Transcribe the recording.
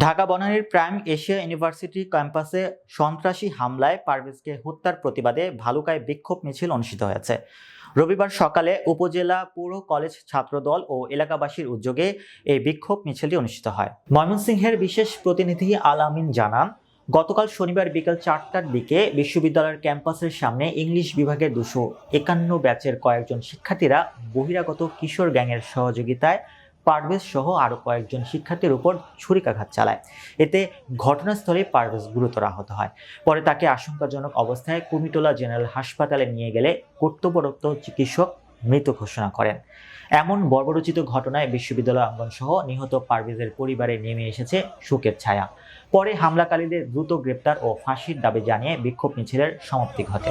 Dhaka বনানীর prime Asia university ক্যাম্পাসে সন্ত্রাসী হামলায় পারভেজকে হত্যার প্রতিবাদে ভালুকায় বিক্ষোভ মিছিল অনুষ্ঠিত হয়েছে। রবিবার সকালে উপজেলা পৌর কলেজ ছাত্রদল ও এলাকাবাসীর উদ্যোগে এই বিক্ষোভ মিছিলটি অনুষ্ঠিত হয়। ময়মনসিংহের বিশেষ প্রতিনিধি আল আমিন জানান, গতকাল শনিবার বিকেল 4টার দিকে বিশ্ববিদ্যালয়ের ক্যাম্পাসের সামনে ইংলিশ বিভাগের 251 ব্যাচের কয়েকজন শিক্ষার্থীরা বহিরাগত কিশোর গ্যাংয়ের সহযোগিতায় পারভেজ সহ আরো কয়েকজন শিক্ষার্থীর উপর ছুরিকাঘাত চালায়। এতে ঘটনাস্থলে পারভেজ গুরুতর আহত হয়। পরে তাকে আশঙ্কাজনক অবস্থায় কুমিটোলা জেনারেল হাসপাতালে নিয়ে গেলে কর্তব্যরত চিকিৎসক মৃত ঘোষণা করেন। এমন বর্বরোচিত ঘটনায় বিশ্ববিদ্যালয় অঙ্গন সহ নিহত পারভেজের পরিবারে নেমে এসেছে শোকের ছায়া। পরে হামলাকারীদের দ্রুত গ্রেপ্তার ও ফাঁসির দাবি জানিয়ে বিক্ষোভ মিছিলের সমাপ্তি ঘটে।